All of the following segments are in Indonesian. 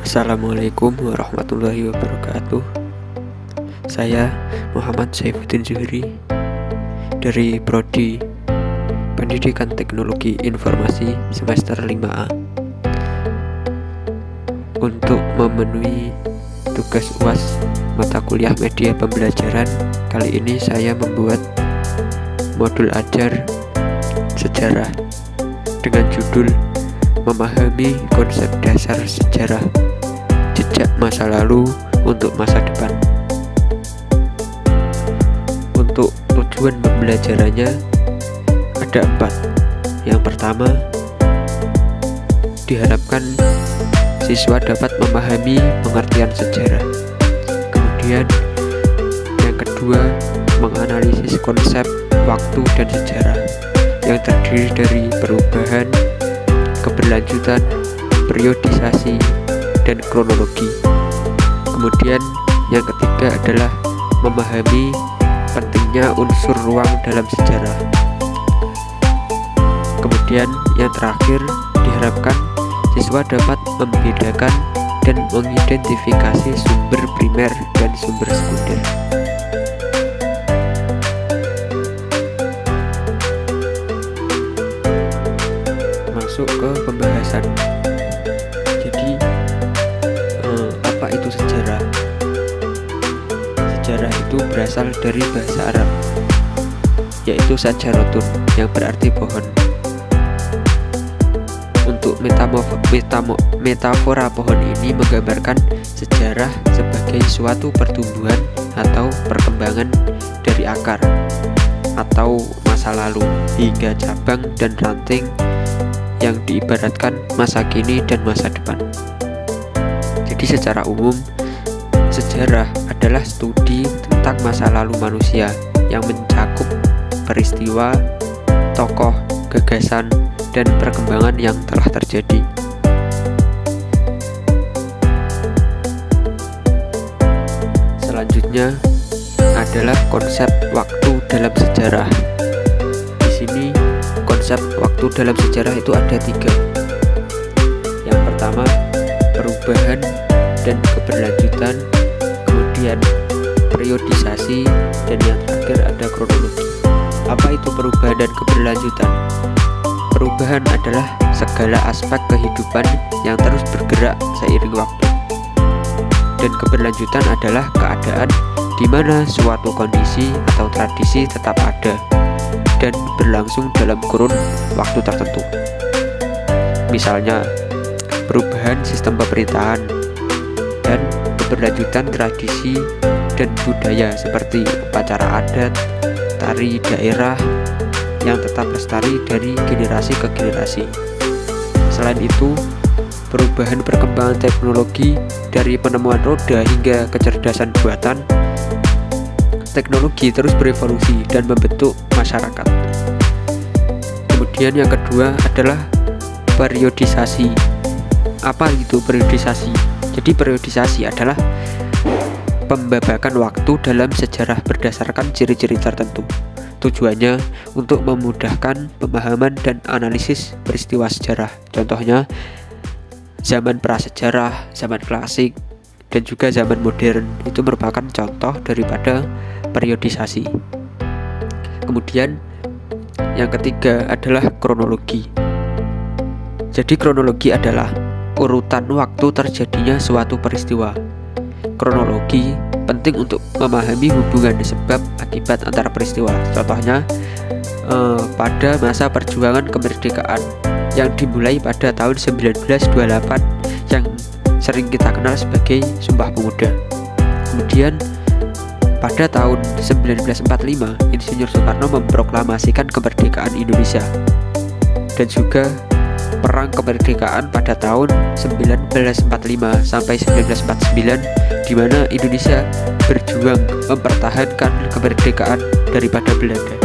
Assalamualaikum warahmatullahi wabarakatuh. Saya Muhammad Saifuddin Zuhri dari Prodi Pendidikan Teknologi Informasi semester 5A. Untuk memenuhi tugas UAS mata kuliah media pembelajaran, kali ini saya membuat modul ajar sejarah dengan judul Memahami Konsep Dasar Sejarah, Jejak Masa Lalu untuk Masa Depan. Untuk tujuan pembelajarannya ada 4. Yang pertama, diharapkan siswa dapat memahami pengertian sejarah. Kemudian yang kedua, menganalisis konsep waktu dan sejarah yang terdiri dari perubahan, keberlanjutan, periodisasi, dan kronologi. Kemudian yang ketiga adalah memahami pentingnya unsur ruang dalam sejarah. Kemudian yang terakhir, diharapkan siswa dapat membedakan dan mengidentifikasi sumber primer dan sumber sekunder. Masuk ke pembahasan. Jadi apa itu sejarah? Sejarah itu berasal dari bahasa Arab, yaitu sajarotun, yang berarti pohon. Untuk metafora pohon ini menggambarkan sejarah sebagai suatu pertumbuhan atau perkembangan dari akar atau masa lalu hingga cabang dan ranting yang diibaratkan masa kini dan masa depan. Jadi secara umum, sejarah adalah studi tentang masa lalu manusia yang mencakup peristiwa, tokoh, gagasan, dan perkembangan yang telah terjadi. Selanjutnya adalah konsep waktu dalam sejarah. Di sini konsep waktu dalam sejarah itu ada 3. Yang pertama, perubahan dan keberlanjutan, kemudian periodisasi, dan yang terakhir ada kronologi. Apa itu perubahan dan keberlanjutan? Perubahan adalah segala aspek kehidupan yang terus bergerak seiring waktu. Dan keberlanjutan adalah keadaan di mana suatu kondisi atau tradisi tetap ada dan berlangsung dalam kurun waktu tertentu. Misalnya, perubahan sistem pemerintahan dan keberlanjutan tradisi dan budaya seperti upacara adat, tari daerah yang tetap lestari dari generasi ke generasi. Selain itu, perubahan perkembangan teknologi dari penemuan roda hingga kecerdasan buatan, teknologi terus berevolusi dan membentuk masyarakat. Kemudian yang kedua adalah periodisasi. Apa itu periodisasi? Jadi periodisasi adalah pembabakan waktu dalam sejarah berdasarkan ciri-ciri tertentu. Tujuannya untuk memudahkan pemahaman dan analisis peristiwa sejarah. Contohnya zaman prasejarah, zaman klasik, dan juga zaman modern. Itu merupakan contoh daripada periodisasi. Kemudian yang ketiga adalah kronologi. Jadi kronologi adalah urutan waktu terjadinya suatu peristiwa. Kronologi penting untuk memahami hubungan sebab akibat antara peristiwa. Contohnya pada masa perjuangan kemerdekaan yang dimulai pada tahun 1928 yang sering kita kenal sebagai Sumpah Pemuda. Kemudian pada tahun 1945 Insinyur Soekarno memproklamasikan kemerdekaan Indonesia. Dan juga perang kemerdekaan pada tahun 1945 sampai 1949 di mana Indonesia berjuang mempertahankan kemerdekaan daripada Belanda.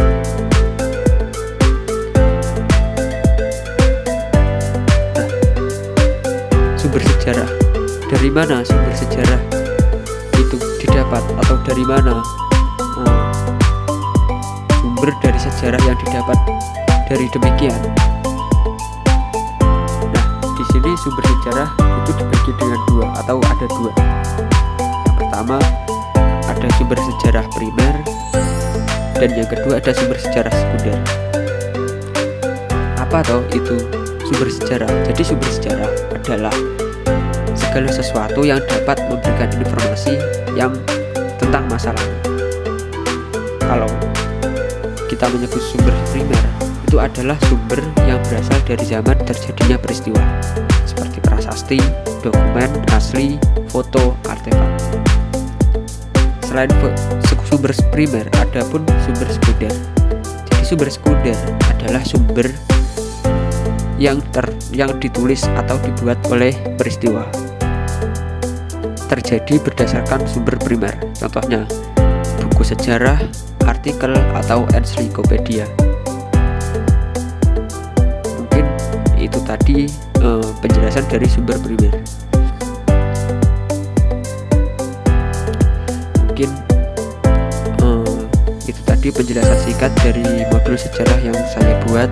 Sumber sejarah. Dari mana sumber sejarah itu didapat atau dari mana sumber dari sejarah yang didapat dari demikian? Di sini sumber sejarah itu dibagi dengan dua atau ada dua. Yang pertama ada sumber sejarah primer dan yang kedua ada sumber sejarah sekunder. Apa toh itu sumber sejarah? Jadi sumber sejarah adalah segala sesuatu yang dapat memberikan informasi yang tentang masa lalu. Kalau kita menyebut sumber primer, itu adalah sumber yang berasal dari zaman terjadinya peristiwa seperti prasasti, dokumen asli, foto, artefak. Selain sumber primer, ada pun sumber sekunder. Jadi sumber sekunder adalah sumber yang ditulis atau dibuat oleh peristiwa, terjadi berdasarkan sumber primer. Contohnya buku sejarah, artikel, atau ensiklopedia. Mungkin itu tadi penjelasan dari sumber primer. Mungkin itu tadi penjelasan singkat dari modul sejarah yang saya buat.